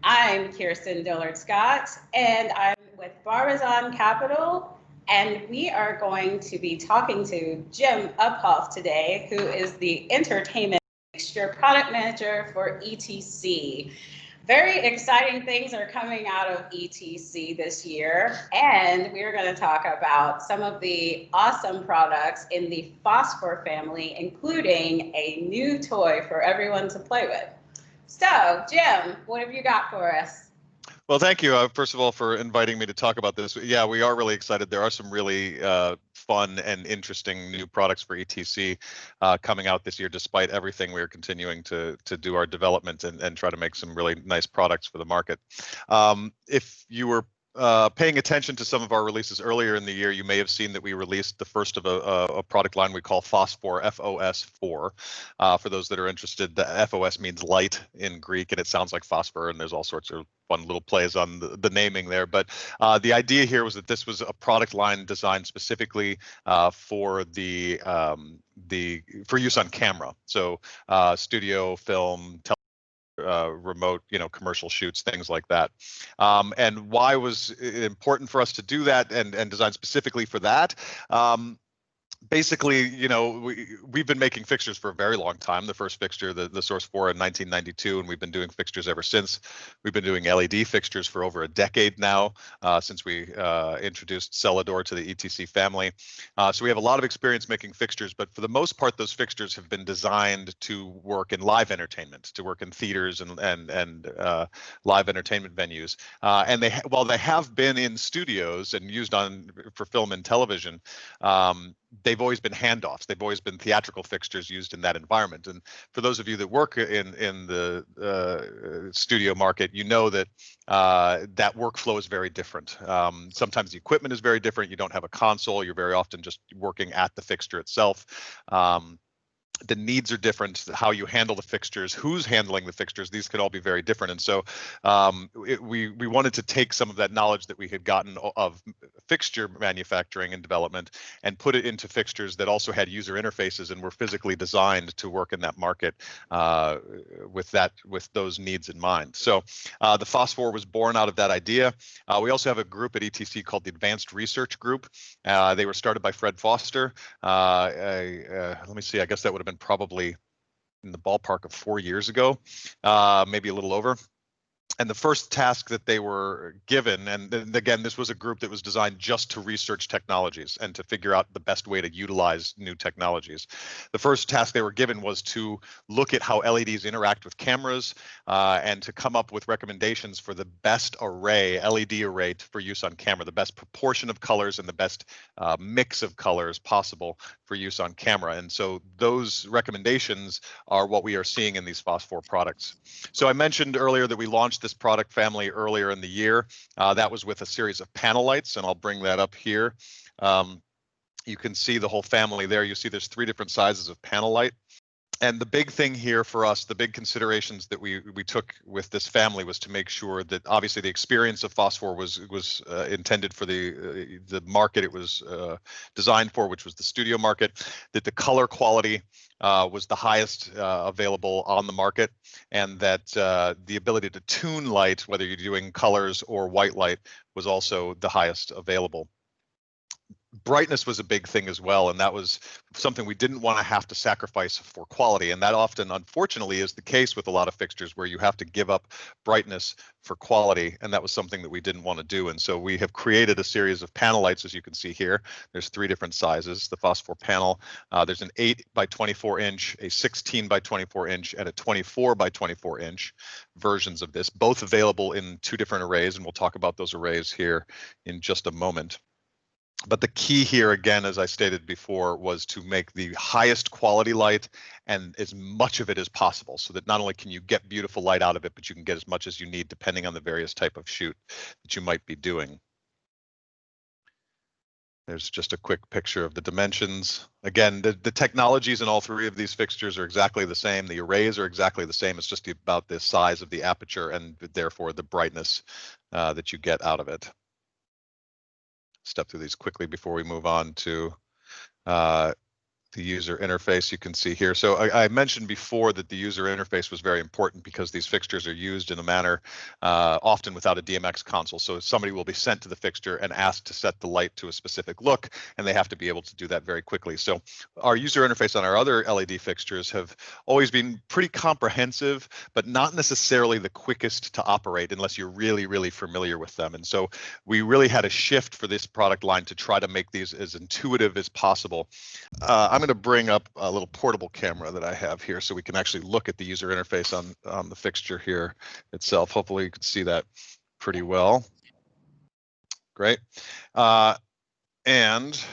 I'm Kearston Dillard-Scott, and I'm with Barbizon Capital, and we are going to be talking to Jim Uphoff today, who is the Entertainment Fixture Product Manager for ETC. Very exciting things are coming out of ETC this year, and we're going to talk about some of the awesome products in the Phosphor family, including a new toy for everyone to play with. So, Jim, what have you got for us? Well, thank you, first of all, for inviting me to talk about this. Yeah, we are really excited. There are some really fun and interesting new products for ETC coming out this year, despite everything. We're continuing to do our development and try to make some really nice products for the market. If you were paying attention to some of our releases earlier in the year, you may have seen that we released the first of a product line we call Phosphor, FOS4. For those that are interested, the FOS means light in Greek, and it sounds like phosphor, and there's all sorts of fun little plays on the naming there. But the idea here was that this was a product line designed specifically for for use on camera. So studio, film, remote, commercial shoots, things like that. And why was it important for us to do that and design specifically for that? Basically, we've been making fixtures for a very long time. The first fixture, the Source 4 in 1992, and we've been doing fixtures ever since. We've been doing LED fixtures for over a decade now, since we introduced Celador to the ETC family. So we have a lot of experience making fixtures, but for the most part, those fixtures have been designed to work in live entertainment, to work in theaters and live entertainment venues. And while they have been in studios and used for film and television, they've always been handoffs. They've always been theatrical fixtures used in that environment. And for those of you that work in the studio market, you know that that workflow is very different. Sometimes the equipment is very different. You don't have a console. You're very often just working at the fixture itself. The needs are different, how you handle the fixtures, who's handling the fixtures, these could all be very different. And so we wanted to take some of that knowledge that we had gotten of fixture manufacturing and development and put it into fixtures that also had user interfaces and were physically designed to work in that market with those needs in mind. So the Phosphor was born out of that idea. We also have a group at ETC called the Advanced Research Group. They were started by Fred Foster. Let me see, I guess that would have been probably in the ballpark of 4 years ago, maybe a little over. And the first task that they were given, and again, this was a group that was designed just to research technologies and to figure out the best way to utilize new technologies. The first task they were given was to look at how LEDs interact with cameras and to come up with recommendations for the best LED array for use on camera, the best proportion of colors and the best mix of colors possible for use on camera. And so those recommendations are what we are seeing in these Phosphor products. So I mentioned earlier that we launched this product family earlier in the year. That was with a series of panel lights, and I'll bring that up here. You can see the whole family there. You see there's 3 different sizes of panel light. And the big thing here for us, the big considerations that we took with this family was to make sure that obviously the experience of Phosphor was intended for the market it was designed for, which was the studio market, that the color quality was the highest available on the market, and that the ability to tune light, whether you're doing colors or white light, was also the highest available. Brightness was a big thing as well, and that was something we didn't want to have to sacrifice for quality, and that often, unfortunately, is the case with a lot of fixtures where you have to give up brightness for quality, and that was something that we didn't want to do. And so we have created a series of panel lights, as you can see here. There's 3 different sizes. The Phosphor panel, there's an 8 by 24 inch, a 16 by 24 inch, and a 24 by 24 inch versions of this, both available in 2 different arrays, and we'll talk about those arrays here in just a moment. But the key here, again, as I stated before, was to make the highest quality light and as much of it as possible, so that not only can you get beautiful light out of it, but you can get as much as you need depending on the various type of shoot that you might be doing. There's just a quick picture of the dimensions. Again, the technologies in all 3 of these fixtures are exactly the same. The arrays are exactly the same. It's just about the size of the aperture and therefore the brightness that you get out of it. Step through these quickly before we move on to the the user interface you can see here. So I mentioned before that the user interface was very important because these fixtures are used in a manner often without a DMX console. So somebody will be sent to the fixture and asked to set the light to a specific look, and they have to be able to do that very quickly. So our user interface on our other LED fixtures have always been pretty comprehensive, but not necessarily the quickest to operate unless you're really, really familiar with them. And so we really had a shift for this product line to try to make these as intuitive as possible. I'm going to bring up a little portable camera that I have here so we can actually look at the user interface on the fixture here itself. Hopefully you can see that pretty well. Great. And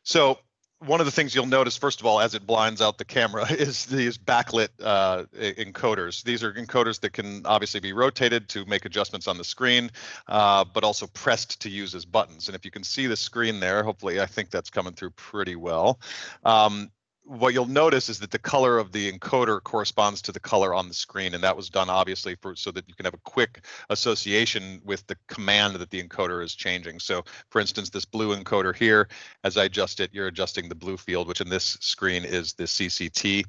so one of the things you'll notice, first of all, as it blinds out the camera, is these backlit encoders. These are encoders that can obviously be rotated to make adjustments on the screen, but also pressed to use as buttons. And if you can see the screen there, hopefully I think that's coming through pretty well. What you'll notice is that the color of the encoder corresponds to the color on the screen, and that was done obviously so that you can have a quick association with the command that the encoder is changing. So for instance, this blue encoder here, as I adjust it, you're adjusting the blue field, which in this screen is the CCT,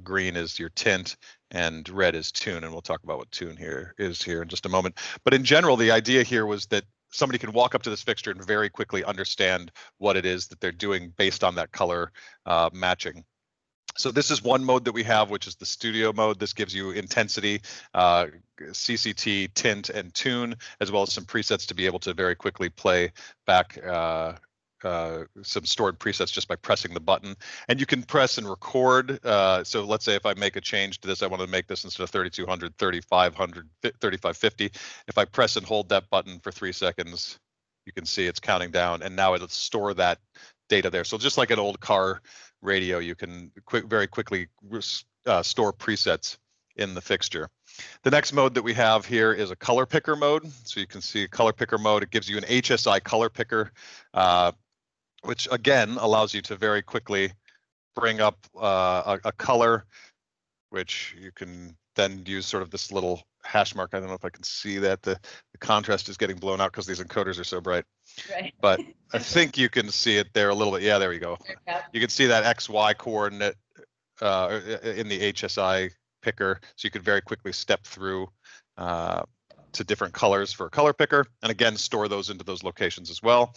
green is your tint, and red is tune, and we'll talk about what tune here is here in just a moment. But in general, the idea here was that somebody can walk up to this fixture and very quickly understand what it is that they're doing based on that color matching. So this is one mode that we have, which is the studio mode. This gives you intensity, CCT, tint, and tune, as well as some presets to be able to very quickly play back some stored presets just by pressing the button. And you can press and record. So let's say if I make a change to this, I want to make this instead of 3200, 3500, 3550. If I press and hold that button for 3 seconds, you can see it's counting down, and now it'll store that data there. So just like an old car radio, you can very quickly store presets in the fixture. The next mode that we have here is a color picker mode. So you can see color picker mode. It gives you an HSI color picker, which again allows you to very quickly bring up a color, which you can then use sort of this little hash mark. I don't know if I can see that. The contrast is getting blown out because these encoders are so bright. Right. But I think you can see it there a little bit. Yeah, there we go. You can see that XY coordinate in the HSI picker. So you could very quickly step through to different colors for a color picker, and again, store those into those locations as well.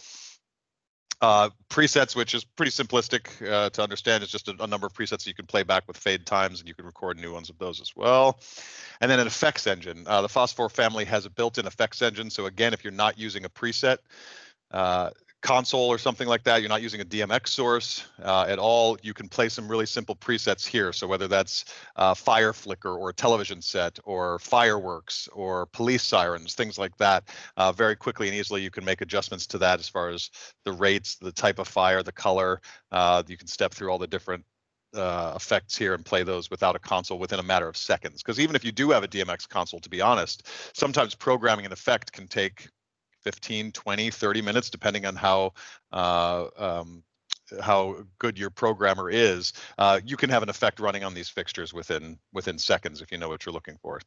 Presets, which is pretty simplistic to understand. It's just a number of presets that you can play back with fade times, and you can record new ones of those as well. And then an effects engine. The Phosphor family has a built-in effects engine. So again, if you're not using a preset console or something like that, you're not using a DMX source at all, you can play some really simple presets here. So whether that's fire flicker or a television set or fireworks or police sirens, things like that, very quickly and easily you can make adjustments to that as far as the rates, the type of fire, the color. You can step through all the different effects here and play those without a console within a matter of seconds. Because even if you do have a DMX console, to be honest, sometimes programming an effect can take 15, 20, 30 minutes, depending on how good your programmer is. You can have an effect running on these fixtures within seconds if you know what you're looking for.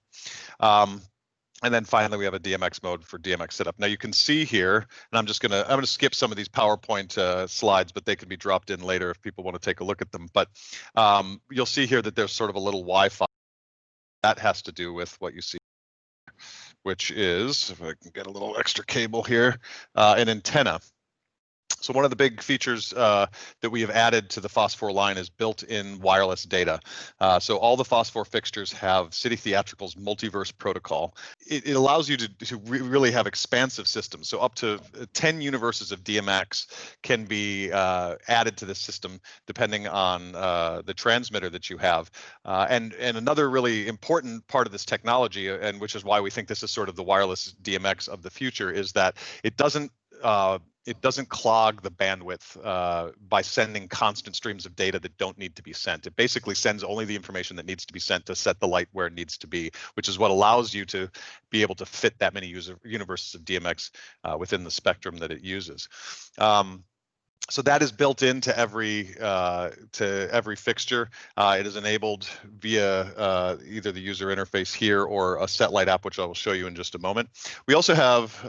And then finally, we have a DMX mode for DMX setup. Now you can see here, and I'm gonna skip some of these PowerPoint slides, but they can be dropped in later if people want to take a look at them. But you'll see here that there's sort of a little Wi-Fi that has to do with what you see, which is, if I can get a little extra cable here, an antenna. So one of the big features that we have added to the Phosphor line is built-in wireless data. So all the Phosphor fixtures have City Theatrical's multiverse protocol. It allows you to really have expansive systems. So up to 10 universes of DMX can be added to the system depending on the transmitter that you have. And another really important part of this technology, and which is why we think this is sort of the wireless DMX of the future, is that it doesn't clog the bandwidth by sending constant streams of data that don't need to be sent. It basically sends only the information that needs to be sent to set the light where it needs to be, which is what allows you to be able to fit that many universes of DMX within the spectrum that it uses. So that is built into every fixture. It is enabled via either the user interface here or a set light app, which I will show you in just a moment. We also have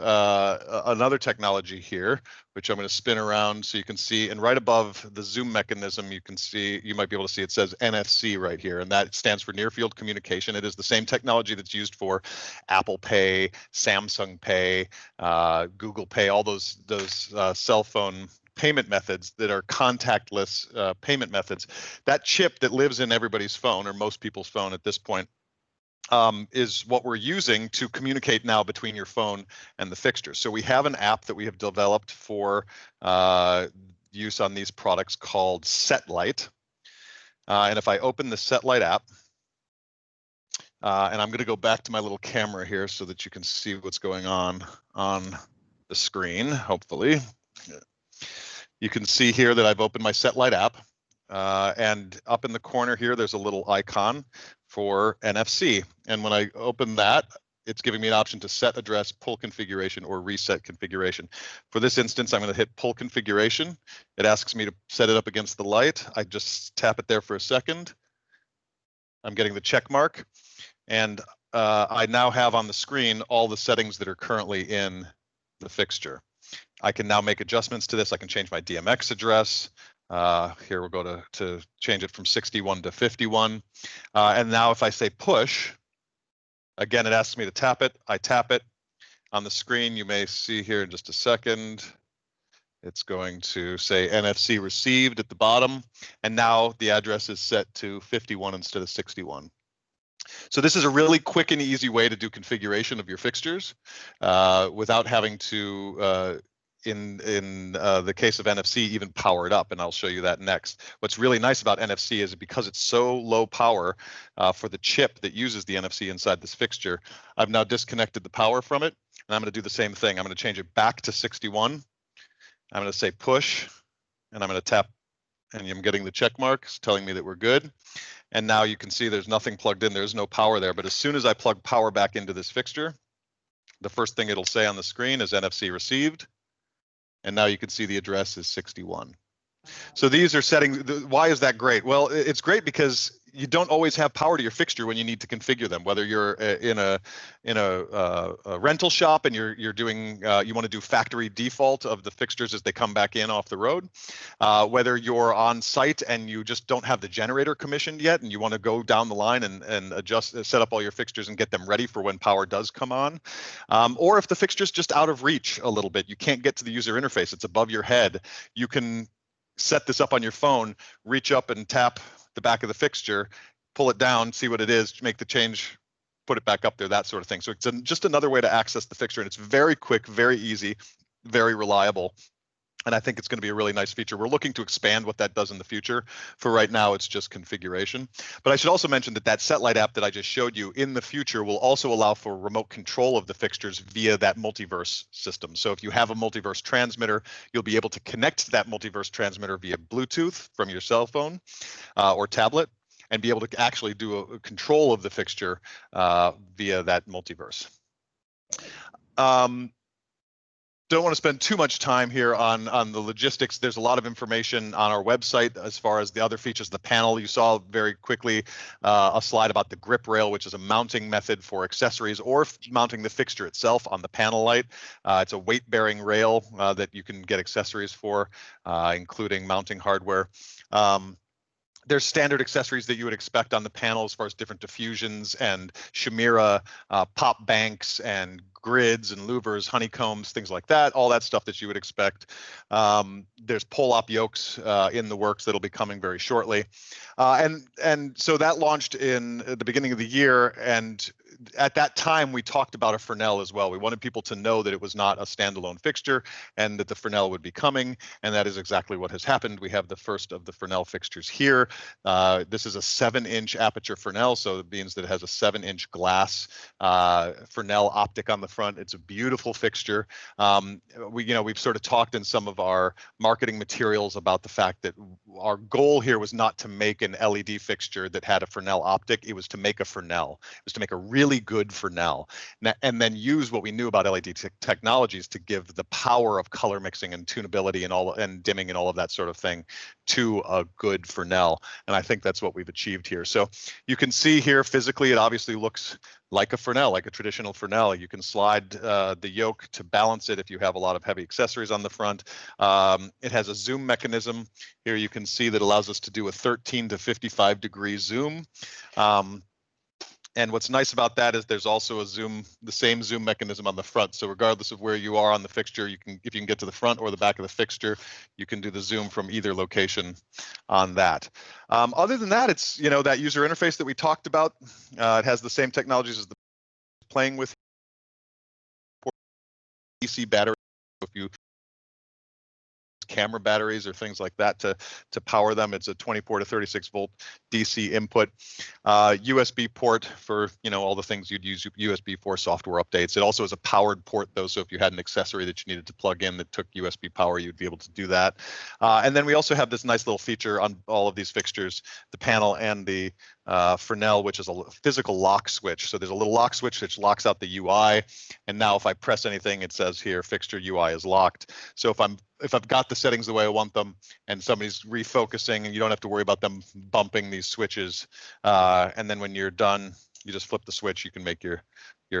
another technology here, which I'm going to spin around so you can see. And right above the zoom mechanism, you might be able to see it says NFC right here, and that stands for near field communication. It is the same technology that's used for Apple Pay, Samsung Pay, Google Pay, all those cell phone payment methods that are contactless payment methods. That chip that lives in everybody's phone, or most people's phone at this point, is what we're using to communicate now between your phone and the fixture. So we have an app that we have developed for use on these products called SetLight. And if I open the SetLight app, and I'm going to go back to my little camera here so that you can see what's going on the screen, hopefully. You can see here that I've opened my SetLight app, and up in the corner here, there's a little icon for NFC. And when I open that, it's giving me an option to set address, pull configuration, or reset configuration. For this instance, I'm going to hit pull configuration. It asks me to set it up against the light. I just tap it there for a second. I'm getting the check mark. And I now have on the screen all the settings that are currently in the fixture. I can now make adjustments to this. I can change my DMX address. Here we'll go to change it from 61 to 51. And now if I say push, again, it asks me to tap it. I tap it. On the screen, you may see here in just a second, it's going to say NFC received at the bottom. And now the address is set to 51 instead of 61. So this is a really quick and easy way to do configuration of your fixtures without having to, in the case of NFC, even power it up, and I'll show you that next. What's really nice about NFC is because it's so low power for the chip that uses the NFC inside this fixture, I've now disconnected the power from it, and I'm going to do the same thing. I'm going to change it back to 61. I'm going to say push, and I'm going to tap, and I'm getting the check marks telling me that we're good. And now you can see there's nothing plugged in. There's no power there. But as soon as I plug power back into this fixture, the first thing it'll say on the screen is NFC received. And now you can see the address is 61. So these are settings. Why is that great? Well, it's great because you don't always have power to your fixture when you need to configure them. Whether you're in a rental shop and you're doing you want to do factory default of the fixtures as they come back in off the road, whether you're on site and you just don't have the generator commissioned yet and you want to go down the line and set up all your fixtures and get them ready for when power does come on, or if the fixture's just out of reach a little bit, you can't get to the user interface, it's above your head, you can set this up on your phone, reach up and tap the back of the fixture, pull it down, see what it is, make the change, put it back up there, that sort of thing. So it's just another way to access the fixture, and it's very quick, very easy, very reliable. And I think it's going to be a really nice feature. We're looking to expand what that does in the future. For right now, it's just configuration. But I should also mention that SetLight app that I just showed you in the future will also allow for remote control of the fixtures via that multiverse system. So if you have a multiverse transmitter, you'll be able to connect to that multiverse transmitter via Bluetooth from your cell phone or tablet, and be able to actually do a control of the fixture via that multiverse. Don't want to spend too much time here on the logistics. There's a lot of information on our website as far as the other features of the panel. You saw very quickly a slide about the grip rail, which is a mounting method for accessories or mounting the fixture itself on the panel light. It's a weight-bearing rail that you can get accessories for, including mounting hardware. There's standard accessories that you would expect on the panel as far as different diffusions and chimera, pop banks and grids and louvers, honeycombs, things like that, all that stuff that you would expect. There's pull-op yokes in the works that'll be coming very shortly. And so that launched in the beginning of the year, and at that time we talked about a Fresnel as well. We wanted people to know that it was not a standalone fixture and that the Fresnel would be coming, and that is exactly what has happened. We have the first of the Fresnel fixtures here. This is a 7-inch aperture Fresnel, so it means that it has a 7-inch glass Fresnel optic on the front. It's a beautiful fixture. We've sort of talked in some of our marketing materials about the fact that our goal here was not to make an LED fixture that had a Fresnel optic. It was to make a Fresnel. It was to make a really really good Fresnel, and then use what we knew about LED technologies to give the power of color mixing and tunability and dimming and all of that sort of thing to a good Fresnel. And I think that's what we've achieved here. So you can see here physically, it obviously looks like a Fresnel, like a traditional Fresnel. You can slide the yoke to balance it if you have a lot of heavy accessories on the front. It has a zoom mechanism. Here you can see that allows us to do a 13 to 55 degree zoom. And what's nice about that is there's also the same zoom mechanism on the front. So regardless of where you are on the fixture, if you can get to the front or the back of the fixture, you can do the zoom from either location on that. Other than that, it's, that user interface that we talked about. It has the same technologies as the playing with DC battery. If you camera batteries or things like that to power them. It's a 24 to 36 volt DC input, USB port for all the things you'd use USB for software updates. It also is a powered port though, so if you had an accessory that you needed to plug in that took USB power, you'd be able to do that. And then we also have this nice little feature on all of these fixtures, the panel and the Fresnel, which is a physical lock switch. So there's a little lock switch which locks out the UI, and now if I press anything, it says here fixture UI is locked. So if I've got the settings the way I want them and somebody's refocusing, and you don't have to worry about them bumping these switches, and then when you're done, you just flip the switch, you can make your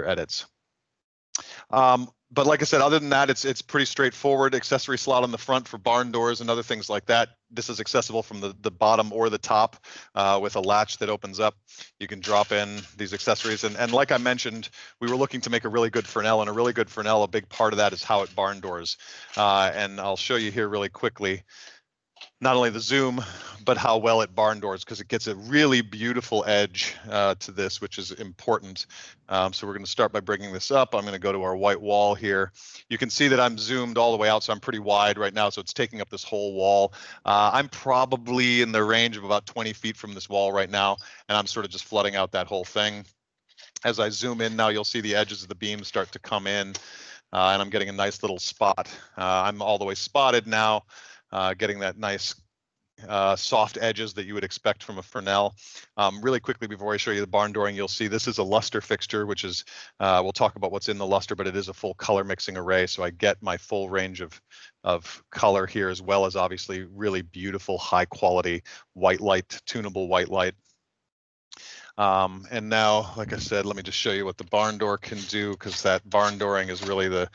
edits. But like I said, other than that, it's pretty straightforward. Accessory slot on the front for barn doors and other things like that. This is accessible from the bottom or the top with a latch that opens up. You can drop in these accessories. And like I mentioned, we were looking to make a really good Fresnel, and a really good Fresnel, a big part of that is how it barn doors. And I'll show you here really quickly, not only the zoom, but how well it barn doors, because it gets a really beautiful edge to this, which is important. So we're going to start by bringing this up. I'm going to go to our white wall here. You can see that I'm zoomed all the way out, so I'm pretty wide right now, so it's taking up this whole wall. I'm probably in the range of about 20 feet from this wall right now, and I'm sort of just flooding out that whole thing. As I zoom in now, you'll see the edges of the beam start to come in, and I'm getting a nice little spot. I'm all the way spotted now. Getting that nice soft edges that you would expect from a Fresnel. Really quickly before I show you the barn dooring, you'll see this is a luster fixture, which is, we'll talk about what's in the luster, but it is a full color mixing array. So I get my full range of color here, as well as obviously really beautiful, high quality white light, tunable white light. And now, like I said, let me just show you what the barn door can do, because that barn dooring is really the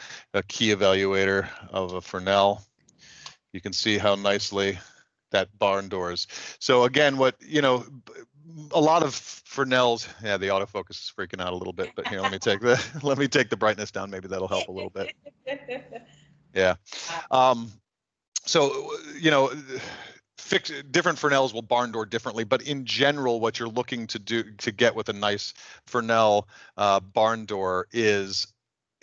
key evaluator of a Fresnel. You can see how nicely that barn doors. So again, a lot of Fresnels, yeah, the autofocus is freaking out a little bit, but here, let me take the brightness down. Maybe that'll help a little bit. Yeah. So, different Fresnels will barn door differently, but in general, what you're looking to do to get with a nice Fresnel barn door is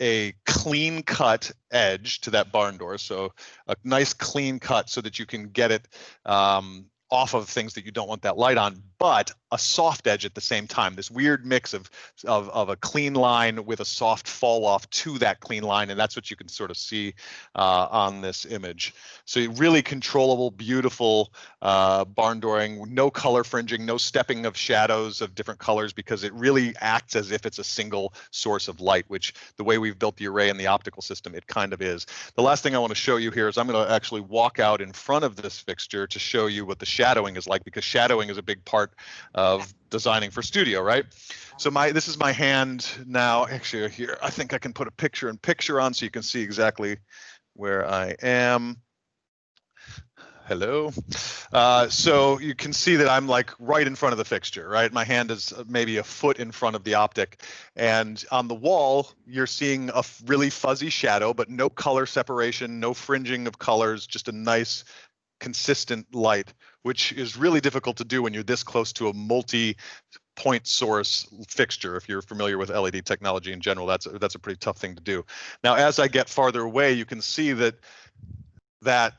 a clean cut edge to that barn door. So a nice clean cut so that you can get it off of things that you don't want that light on, but a soft edge at the same time. This weird mix of a clean line with a soft fall off to that clean line, and that's what you can sort of see on this image. So really controllable, beautiful barn dooring, no color fringing, no stepping of shadows of different colors, because it really acts as if it's a single source of light, which the way we've built the array and the optical system, it kind of is. The last thing I want to show you here is I'm going to actually walk out in front of this fixture to show you what the shadowing is like, because shadowing is a big part of designing for studio, right? So this is my hand now. Actually, here I think I can put a picture on so you can see exactly where I am. Hello. So you can see that I'm like right in front of the fixture, right? My hand is maybe a foot in front of the optic, and on the wall you're seeing a really fuzzy shadow, but no color separation, no fringing of colors, just a nice consistent light, which is really difficult to do when you're this close to a multi-point source fixture. If you're familiar with LED technology in general, that's a pretty tough thing to do. Now, as I get farther away, you can see that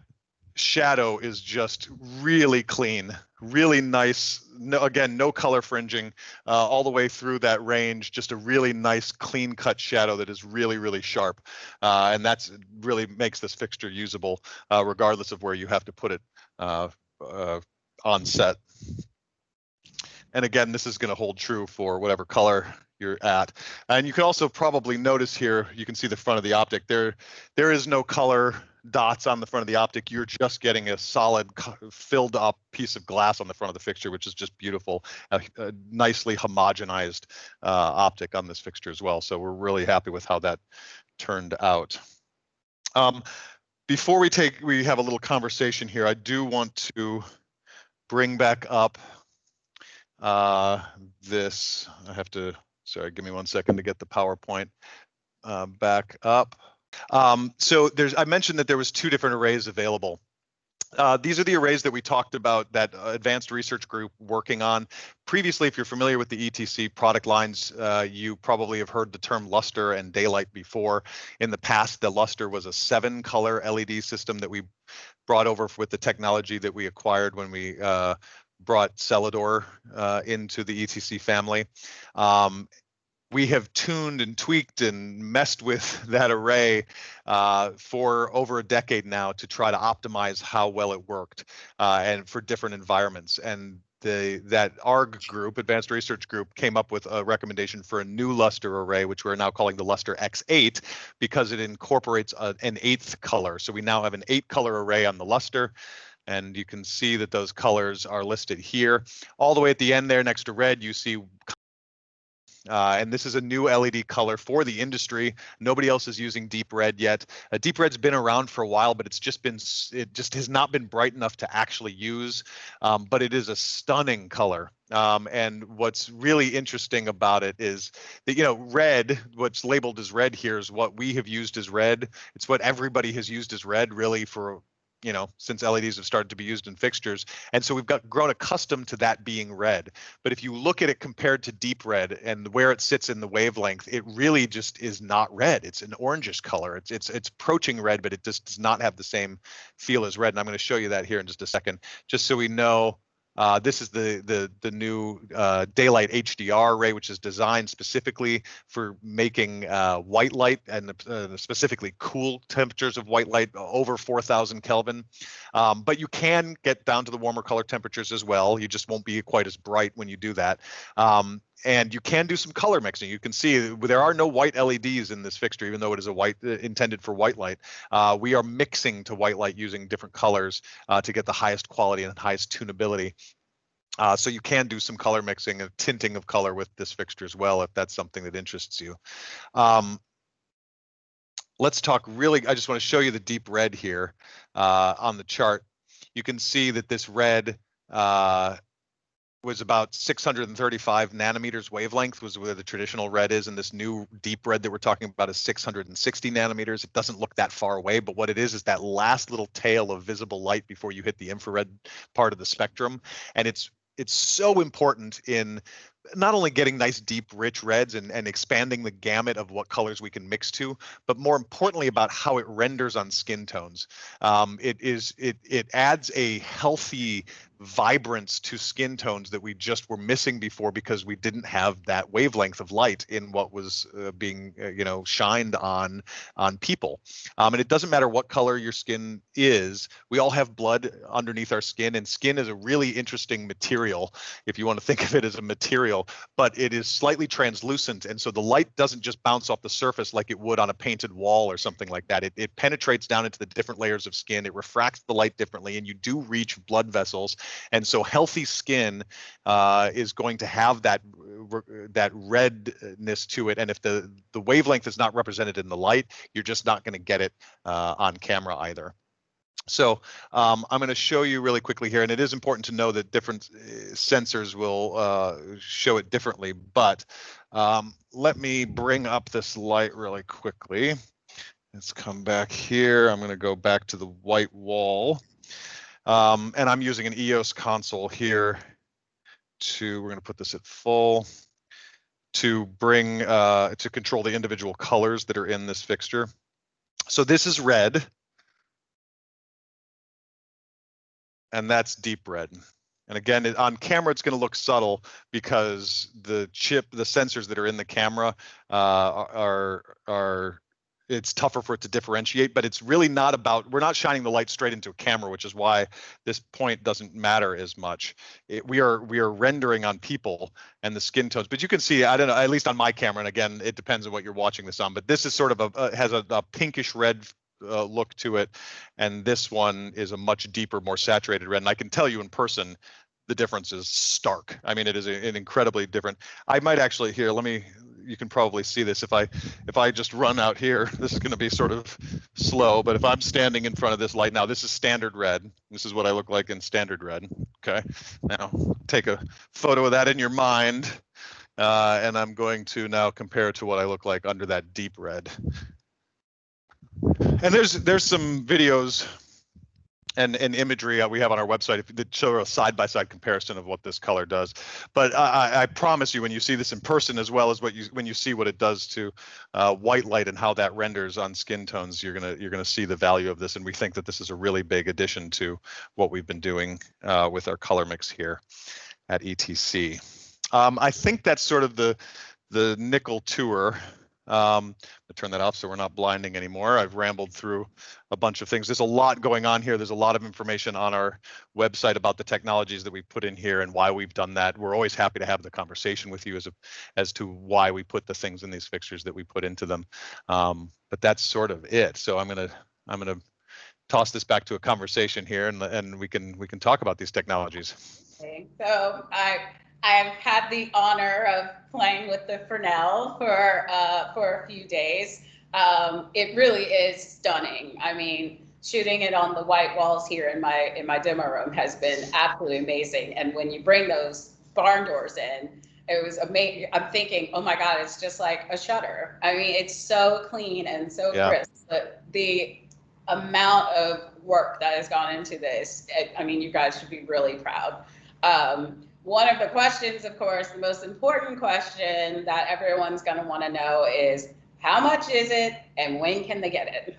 shadow is just really clean, really nice. No, again, no color fringing all the way through that range, just a really nice clean cut shadow that is really, really sharp. And that's really makes this fixture usable regardless of where you have to put it on set. And again, this is going to hold true for whatever color you're at. And you can also probably notice here, you can see the front of the optic. There is no color dots on the front of the optic. You're just getting a solid filled up piece of glass on the front of the fixture, which is just beautiful. A nicely homogenized optic on this fixture as well. So we're really happy with how that turned out. Before we have a little conversation here, I do want to bring back up this. I have to, sorry, give me 1 second to get the PowerPoint back up. So I mentioned that there was 2 different arrays available. These are the arrays that we talked about that advanced research group working on. Previously, if you're familiar with the ETC product lines, you probably have heard the term luster and daylight before. In the past, the luster was a 7-color LED system that we brought over with the technology that we acquired when we brought Celador into the ETC family. We have tuned and tweaked and messed with that array for over a decade now to try to optimize how well it worked and for different environments. And that ARG group, Advanced Research Group, came up with a recommendation for a new luster array, which we're now calling the Luster X8, because it incorporates an 8th color. So we now have an 8-color array on the luster. And you can see that those colors are listed here. All the way at the end there next to red, you see and this is a new LED color for the industry. Nobody else is using deep red yet. Deep red's been around for a while, but it just has not been bright enough to actually use. But it is a stunning color. And what's really interesting about it is that, you know, red, what's labeled as red here is what we have used as red. It's what everybody has used as red really for, you know, since LEDs have started to be used in fixtures. And so we've grown accustomed to that being red. But if you look at it compared to deep red and where it sits in the wavelength, it really just is not red. It's an orangish color. It's approaching red, but it just does not have the same feel as red. And I'm going to show you that here in just a second, just so we know. This is the new daylight HDR array, which is designed specifically for making white light and specifically cool temperatures of white light over 4,000 Kelvin. But you can get down to the warmer color temperatures as well. You just won't be quite as bright when you do that. And you can do some color mixing. You can see there are no white LEDs in this fixture, even though it is a white intended for white light. We are mixing to white light using different colors to get the highest quality and highest tunability. So you can do some color mixing and tinting of color with this fixture as well, if that's something that interests you. Let's talk really, I just want to show you the deep red here on the chart. You can see that this red was about 635 nanometers wavelength was where the traditional red is, and this new deep red that we're talking about is 660 nanometers. It doesn't look that far away, but what it is that last little tail of visible light before you hit the infrared part of the spectrum. And it's so important in not only getting nice, deep, rich reds and expanding the gamut of what colors we can mix to, but more importantly about how it renders on skin tones. It adds a healthy vibrance to skin tones that we just were missing before because we didn't have that wavelength of light in what was being shined on people. And it doesn't matter what color your skin is. We all have blood underneath our skin, and skin is a really interesting material if you want to think of it as a material, but it is slightly translucent, and so the light doesn't just bounce off the surface like it would on a painted wall or something like that. It penetrates down into the different layers of skin. It refracts the light differently, and you do reach blood vessels. And so healthy skin is going to have that redness to it. And if the wavelength is not represented in the light, you're just not going to get it on camera either. So I'm going to show you really quickly here, and it is important to know that different sensors will show it differently, but let me bring up this light really quickly. Let's come back here. I'm going to go back to the white wall. And I'm using an EOS console here we're going to put this at full to bring, to control the individual colors that are in this fixture. So this is red. And that's deep red. And again, on camera, it's going to look subtle because the sensors that are in the camera are it's tougher for it to differentiate, but it's really not about, we're not shining the light straight into a camera, which is why this point doesn't matter as much. We are rendering on people and the skin tones, but you can see, I don't know, at least on my camera, and again, it depends on what you're watching this on, but this is sort of has a pinkish red look to it, and this one is a much deeper, more saturated red. And I can tell you in person, the difference is stark. I mean, it is an incredibly different. I might actually here. Let me. You can probably see this if I just run out here. This is going to be sort of slow, but if I'm standing in front of this light now, this is standard red. This is what I look like in standard red. Okay. Now take a photo of that in your mind, and I'm going to now compare it to what I look like under that deep red. And there's some videos and imagery we have on our website that show a side-by-side comparison of what this color does. But I promise you, when you see this in person, as well as when you see what it does to white light and how that renders on skin tones, you're gonna see the value of this. And we think that this is a really big addition to what we've been doing with our color mix here at ETC. I think that's sort of the nickel tour. I'll turn that off so we're not blinding anymore. I've rambled through a bunch of things. There's a lot going on here. There's a lot of information on our website about the technologies that we put in here and why we've done that. We're always happy to have the conversation with you as to why we put the things in these fixtures that we put into them. But that's sort of it. So I'm gonna toss this back to a conversation here, and we can talk about these technologies. Okay. So I've had the honor of playing with the Fresnel for a few days. It really is stunning. I mean, shooting it on the white walls here in my demo room has been absolutely amazing. And when you bring those barn doors in, it was amazing. I'm thinking, oh my God, it's just like a shutter. I mean, it's so clean and so crisp. But the amount of work that has gone into this, I mean, you guys should be really proud. One of the questions, of course, the most important question that everyone's going to want to know is, how much is it and when can they get it?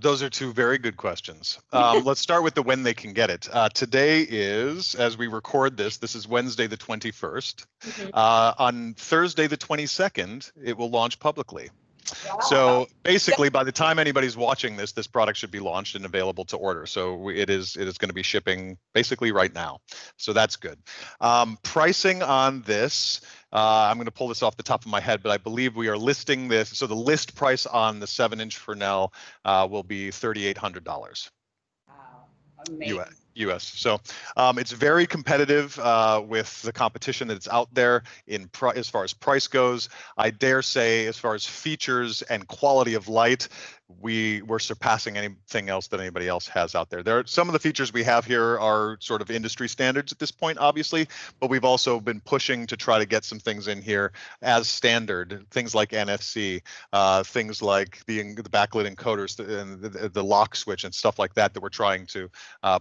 Those are two very good questions. Let's start with the when they can get it. Today is, as we record this is Wednesday the 21st. Mm-hmm. On Thursday the 22nd, it will launch publicly. Wow. So basically, by the time anybody's watching this product should be launched and available to order. So it is going to be shipping basically right now. So that's good. Pricing on this, I'm going to pull this off the top of my head, but I believe we are listing this. So the list price on the 7-inch Fresnel will be $3,800. Wow, amazing. US. So it's very competitive with the competition that's out there as far as price goes. I dare say, as far as features and quality of light, we're surpassing anything else that anybody else has out there. Some of the features we have here are sort of industry standards at this point, obviously, but we've also been pushing to try to get some things in here as standard, things like NFC, things like the backlit encoders and the lock switch and stuff like that we're trying to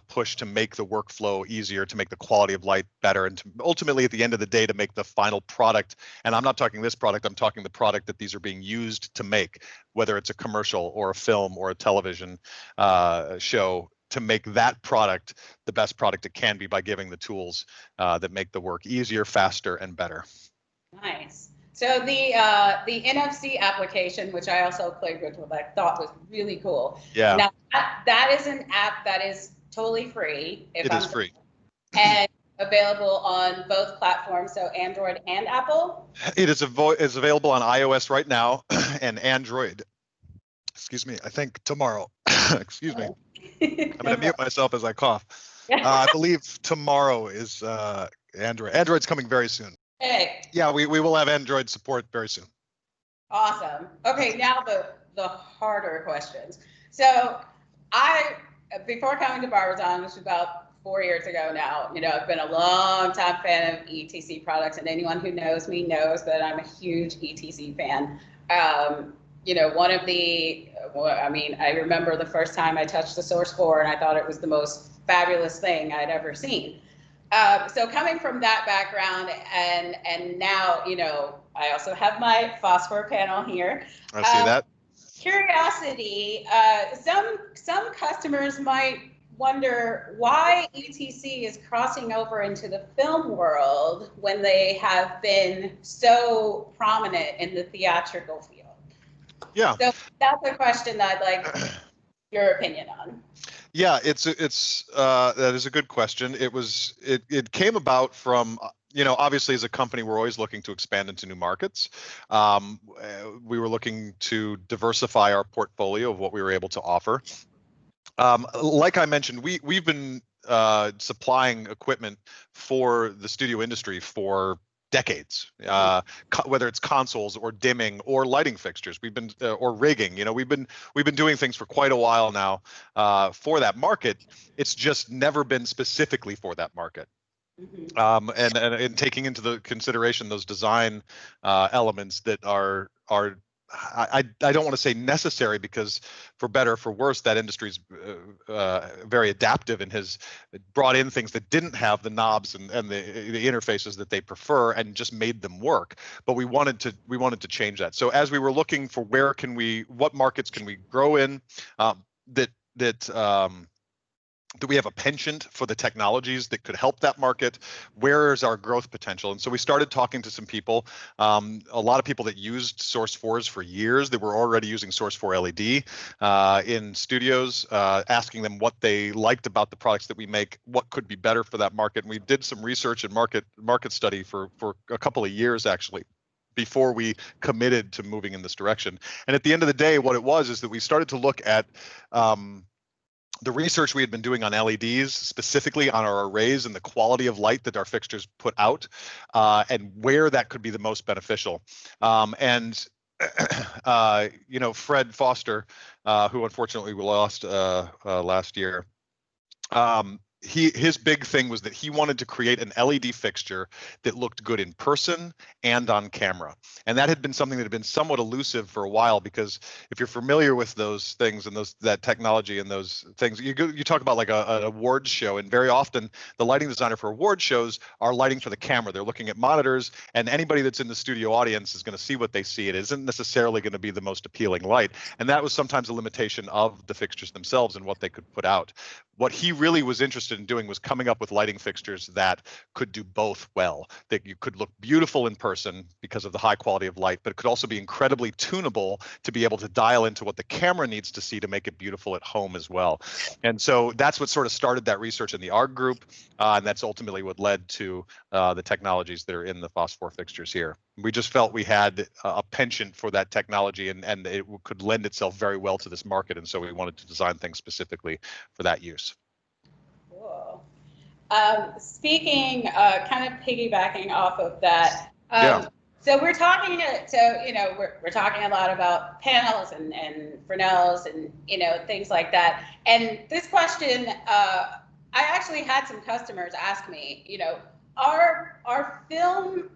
push to make the workflow easier, to make the quality of light better, and to ultimately, at the end of the day, to make the final product, and I'm not talking this product, I'm talking the product that these are being used to make, whether it's a commercial or a film or a television show, to make that product the best product it can be by giving the tools that make the work easier, faster, and better. Nice. So the NFC application, which I also played with, what I thought was really cool. Yeah. Now that is an app that is totally free. It is free. And available on both platforms, so Android and Apple? It is available on iOS right now and Android. Excuse me, I think tomorrow. Excuse me. I'm going to mute myself as I cough. I believe tomorrow is Android. Android's coming very soon. Hey. Yeah, we will have Android support very soon. Awesome. Okay, now the harder questions. So before coming to Barbizon, which was about 4 years ago now, I've been a long time fan of ETC products, and anyone who knows me knows that I'm a huge ETC fan. I remember the first time I touched the Phosphor, and I thought it was the most fabulous thing I'd ever seen. So coming from that background, and now, I also have my Phosphor panel here. I see that. Curiosity, some customers might wonder why ETC is crossing over into the film world when they have been so prominent in the theatrical field. Yeah. So that's a question that I'd like your opinion on. Yeah, that is a good question. It came about from obviously as a company we're always looking to expand into new markets. We were looking to diversify our portfolio of what we were able to offer. Like I mentioned, we've been supplying equipment for the studio industry for decades, whether it's consoles or dimming or lighting fixtures. We've been or rigging. We've been doing things for quite a while now for that market. It's just never been specifically for that market. And taking into the consideration those design elements that are I don't want to say necessary, because for better or for worse, that industry's very adaptive and has brought in things that didn't have the knobs and the interfaces that they prefer and just made them work. But we wanted to change that. So as we were looking for what markets can we grow in, do we have a penchant for the technologies that could help that market? Where is our growth potential? And so we started talking to some people, a lot of people that used Source 4s for years, that were already using Source 4 LED in studios, asking them what they liked about the products that we make, what could be better for that market. And we did some research and market study for a couple of years, actually, before we committed to moving in this direction. And at the end of the day, what it was is that we started to look at the research we had been doing on LEDs, specifically on our arrays and the quality of light that our fixtures put out, and where that could be the most beneficial. Fred Foster, who unfortunately we lost last year, his big thing was that he wanted to create an LED fixture that looked good in person and on camera. And that had been something that had been somewhat elusive for a while, because if you're familiar with those things and that technology and those things, you talk about like an awards show, and very often the lighting designer for award shows are lighting for the camera. They're looking at monitors, and anybody that's in the studio audience is going to see what they see. It isn't necessarily going to be the most appealing light. And that was sometimes a limitation of the fixtures themselves and what they could put out. What he really was interested in doing was coming up with lighting fixtures that could do both well, that you could look beautiful in person because of the high quality of light, but it could also be incredibly tunable to be able to dial into what the camera needs to see to make it beautiful at home as well. And so that's what sort of started that research in the ARG group, and that's ultimately what led to the technologies that are in the Phos4 fixtures here. We just felt we had a penchant for that technology, and it could lend itself very well to this market, and so we wanted to design things specifically for that use. Cool. Speaking, kind of piggybacking off of that. Yeah. So we're talking we're talking a lot about panels and Fresnels and things like that. And this question, I actually had some customers ask me, are film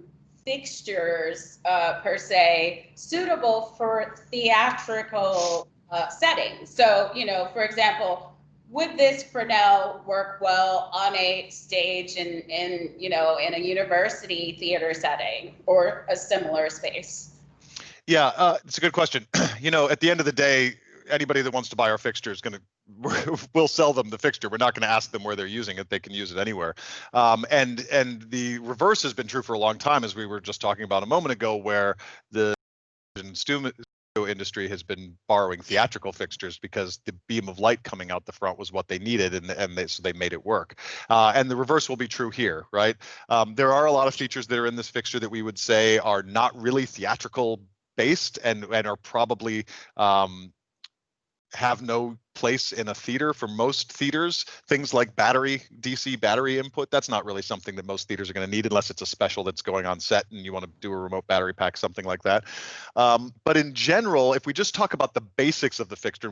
fixtures per se suitable for theatrical settings? So for example, would this Fresnel work well on a stage in a university theater setting or a similar space? Yeah, it's a good question. At the end of the day, anybody that wants to buy our fixture is we'll sell them the fixture. We're not going to ask them where they're using it. They can use it anywhere. And the reverse has been true for a long time, as we were just talking about a moment ago, where the studio industry has been borrowing theatrical fixtures because the beam of light coming out the front was what they needed, so they made it work. And the reverse will be true here, right? There are a lot of features that are in this fixture that we would say are not really theatrical based and are probably have no place in a theater for most theaters. Things like DC battery input, that's not really something that most theaters are going to need unless it's a special that's going on set and you want to do a remote battery pack, something like that. But in general, if we just talk about the basics of the fixture,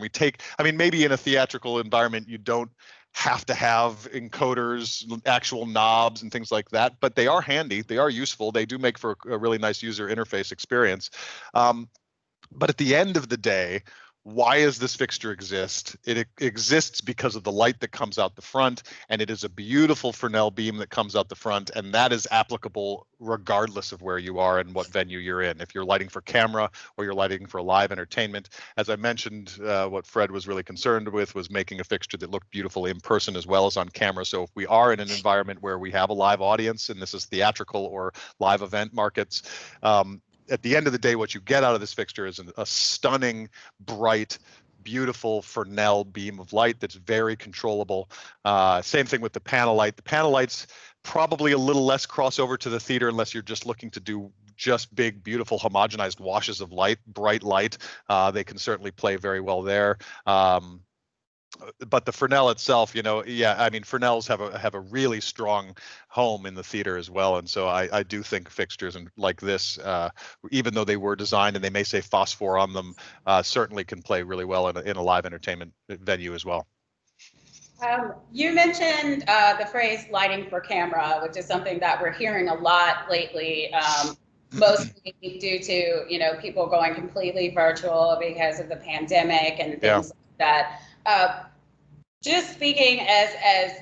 and maybe in a theatrical environment, you don't have to have encoders, actual knobs and things like that, but they are handy, they are useful, they do make for a really nice user interface experience. But at the end of the day, why does this fixture exist? It exists because of the light that comes out the front, and it is a beautiful Fresnel beam that comes out the front, and that is applicable regardless of where you are and what venue you're in. If you're lighting for camera or you're lighting for live entertainment, as I mentioned, what Fred was really concerned with was making a fixture that looked beautiful in person as well as on camera. So if we are in an environment where we have a live audience, and this is theatrical or live event markets, at the end of the day, what you get out of this fixture is a stunning, bright, beautiful Fresnel beam of light that's very controllable. Same thing with the panel light. The panel light's probably a little less crossover to the theater unless you're just looking to do just big, beautiful, homogenized washes of light, bright light. They can certainly play very well there. But the Fresnel itself, yeah, I mean, Fresnels have a really strong home in the theater as well, and so I do think fixtures and like this, even though they were designed and they may say Phosphor on them, certainly can play really well in a live entertainment venue as well. You mentioned the phrase lighting for camera, which is something that we're hearing a lot lately, mostly due to, people going completely virtual because of the pandemic and things like that. Just speaking as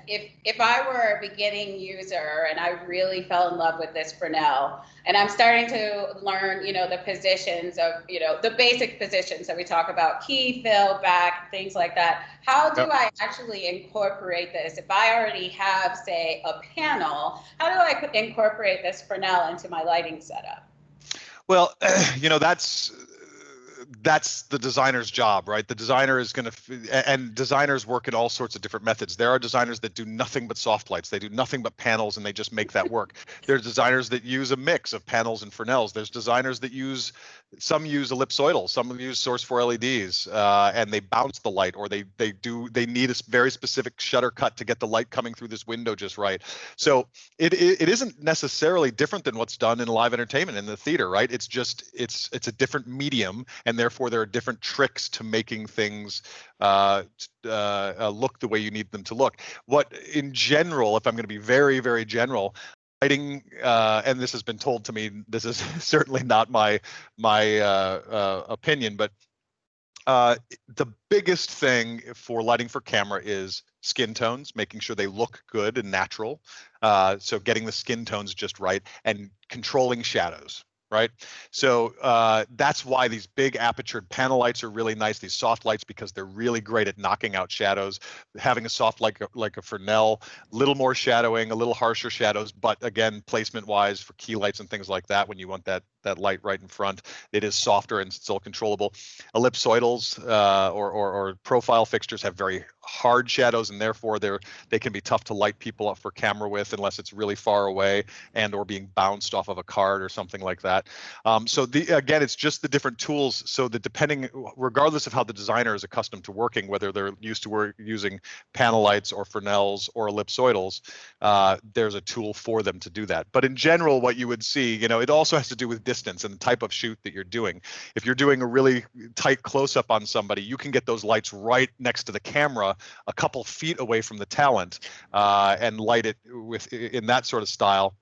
if I were a beginning user and I really fell in love with this Fresnel, and I'm starting to learn, the positions of, the basic positions that we talk about, key, fill, back, things like that. How do I actually incorporate this? If I already have, say, a panel, how do I incorporate this Fresnel into my lighting setup? Well, that's the designer's job, right? The designer is going to, and designers work in all sorts of different methods. There are designers that do nothing but soft lights. They do nothing but panels and they just make that work. There's designers that use a mix of panels and Fresnels. There's designers that some use ellipsoidal, some use source 4 LEDs, and they bounce the light, or they need a very specific shutter cut to get the light coming through this window just right. So it isn't necessarily different than what's done in live entertainment in the theater, right? It's just it's a different medium, and therefore there are different tricks to making things look the way you need them to look. What in general, if I'm going to be very, very general, lighting, and this has been told to me, this is certainly not my opinion, but the biggest thing for lighting for camera is skin tones, making sure they look good and natural. So getting the skin tones just right and controlling shadows. Right. So that's why these big apertured panel lights are really nice, these soft lights, because they're really great at knocking out shadows. Having a soft like a Fresnel, a little more shadowing, a little harsher shadows, but again, placement wise for key lights and things like that, when you want that light right in front, it is softer and still controllable. Ellipsoidals or profile fixtures have very hard shadows, and therefore they can be tough to light people up for camera with unless it's really far away and or being bounced off of a card or something like that. So again, it's just the different tools, so that regardless of how the designer is accustomed to working, whether they're used to using panel lights or Fresnels or ellipsoidals, there's a tool for them to do that. But in general, what you would see, it also has to do with distance and the type of shoot that you're doing. If you're doing a really tight close-up on somebody, you can get those lights right next to the camera, a couple feet away from the talent, and light it in that sort of style,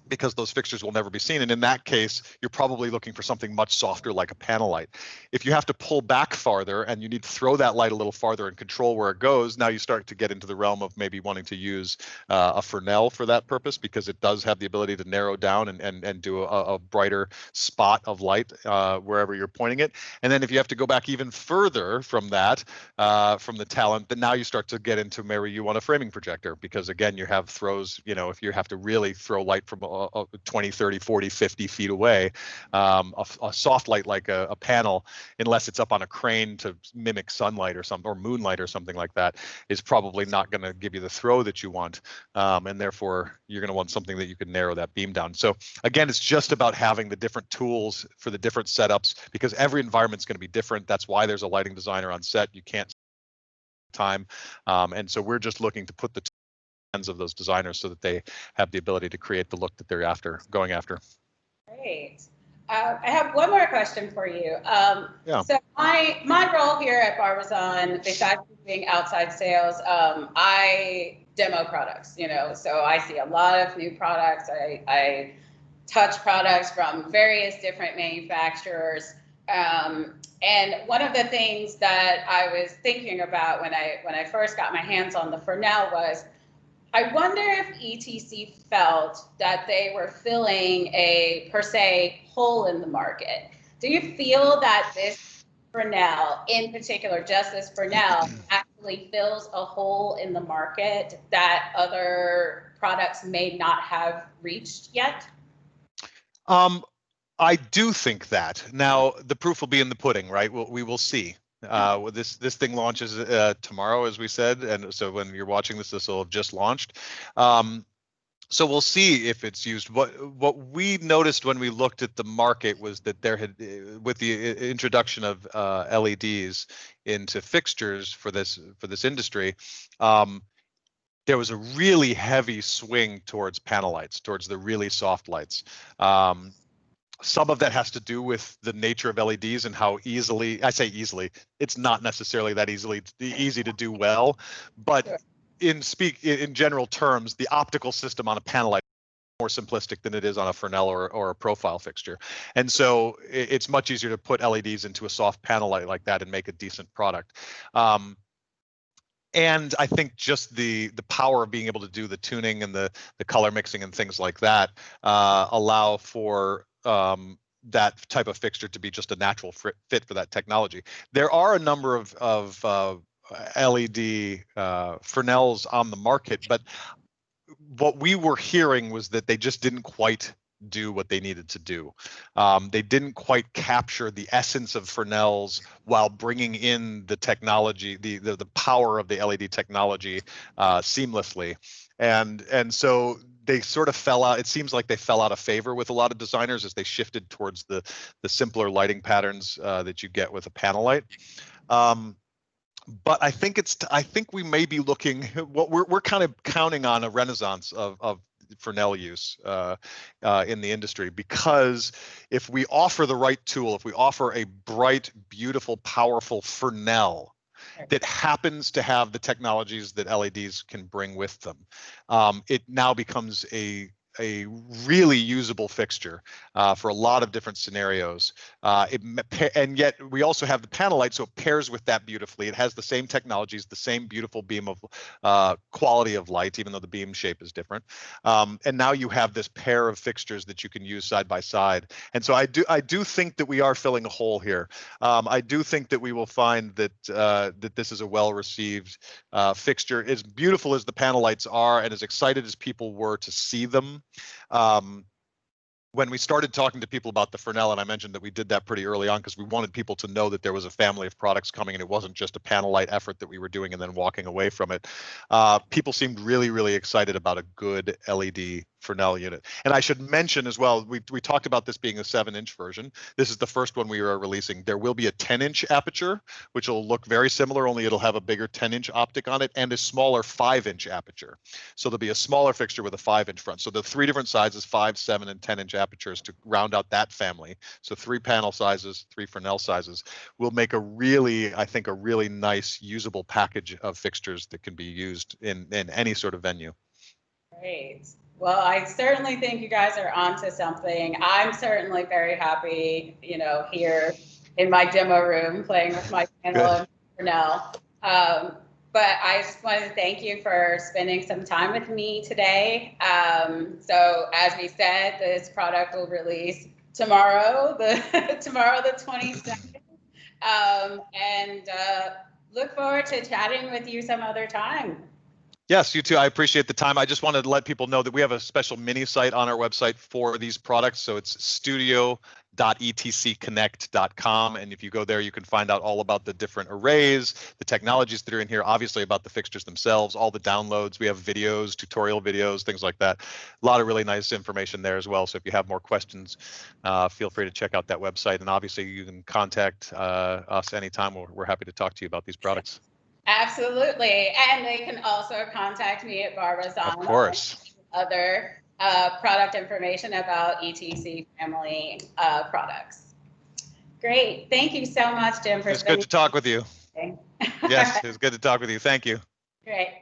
because those fixtures will never be seen. And in that case, you're probably looking for something much softer like a panel light. If you have to pull back farther and you need to throw that light a little farther and control where it goes, now you start to get into the realm of maybe wanting to use a Fresnel for that purpose, because it does have the ability to narrow down and do a brighter spot of light wherever you're pointing it. And then if you have to go back even further from that, from the talent, then now you start to get into maybe you want a framing projector, because again, you have throws, if you have to really throw light from 20, 30, 40, 50 feet away, a soft light like a panel, unless it's up on a crane to mimic sunlight or something, or moonlight or something like that, is probably not going to give you the throw that you want. And therefore, you're going to want something that you can narrow that beam down. So again, it's just about having the different tools for the different setups, because every environment's going to be different. That's why there's a lighting designer on set. You can't time. And so we're just looking to put the hands of those designers so that they have the ability to create the look that they're going after. Great. I have one more question for you. Yeah. So my role here at Barbizon, besides being outside sales, I demo products, so I see a lot of new products. I touch products from various different manufacturers. And one of the things that I was thinking about when I first got my hands on the Fresnel was, I wonder if ETC felt that they were filling a, per se, hole in the market. Do you feel that this Fresnel, in particular, just this Fresnel, actually fills a hole in the market that other products may not have reached yet? I do think that. Now, the proof will be in the pudding, right? We will see. This thing launches tomorrow, as we said, and so when you're watching this, this will have just launched. So we'll see if it's used. What we noticed when we looked at the market was that there had, with the introduction of LEDs into fixtures for this industry, there was a really heavy swing towards panel lights, towards the really soft lights. Some of that has to do with the nature of LEDs and how easily, I say easily, it's not necessarily that easy to do well, but Sure. in general terms, the optical system on a panel light is more simplistic than it is on a Fresnel or a profile fixture. And so it's much easier to put LEDs into a soft panel light like that and make a decent product. And I think just the power of being able to do the tuning and the color mixing and things like that allow for that type of fixture to be just a natural fit for that technology. There are a number of LED Fresnels on the market, but what we were hearing was that they just didn't quite do what they needed to do. They didn't quite capture the essence of Fresnel's while bringing in the technology, the power of the LED technology seamlessly. And so they sort of fell out. It seems like they fell out of favor with a lot of designers as they shifted towards the simpler lighting patterns that you get with a panel light. But I think we may be looking. What we're kind of counting on a renaissance of Fresnel use in the industry, because if we offer the right tool, if we offer a bright, beautiful, powerful Fresnel that happens to have the technologies that LEDs can bring with them, it now becomes a really usable fixture for a lot of different scenarios. And yet we also have the panel light, so it pairs with that beautifully. It has the same technologies, the same beautiful beam of quality of light, even though the beam shape is different. And now you have this pair of fixtures that you can use side by side. And so I do think that we are filling a hole here. I do think that we will find that that this is a well-received fixture. As beautiful as the panel lights are, and as excited as people were to see them, when we started talking to people about the Fresnel, and I mentioned that we did that pretty early on because we wanted people to know that there was a family of products coming and it wasn't just a panel light effort that we were doing and then walking away from it. People seemed really, really excited about a good LED Fresnel unit. And I should mention as well, we talked about this being a 7-inch version. This is the first one we are releasing. There will be a 10-inch aperture, which will look very similar, only it'll have a bigger 10-inch optic on it and a smaller 5-inch aperture. So there'll be a smaller fixture with a 5-inch front. So the 3 different sizes, 5, 7, and 10-inch apertures to round out that family. So 3 panel sizes, 3 Fresnel sizes will make I think a really nice usable package of fixtures that can be used in any sort of venue. Great. Well, I certainly think you guys are onto something. I'm certainly very happy, here in my demo room playing with my panel and Fresnel. But I just wanted to thank you for spending some time with me today. So as we said, this product will release tomorrow, the 22nd. And look forward to chatting with you some other time. Yes, you too. I appreciate the time. I just wanted to let people know that we have a special mini site on our website for these products. So it's studio.etcconnect.com. And if you go there, you can find out all about the different arrays, the technologies that are in here, obviously about the fixtures themselves, all the downloads. We have videos, tutorial videos, things like that. A lot of really nice information there as well. So if you have more questions, feel free to check out that website. And obviously you can contact us anytime. We're happy to talk to you about these products. Absolutely. And they can also contact me at Barbizon. Of course. Other product information about ETC family products. Great. Thank you so much, Jim, for It's good to talk with you. Yes, it was good to talk with you. Thank you. Great.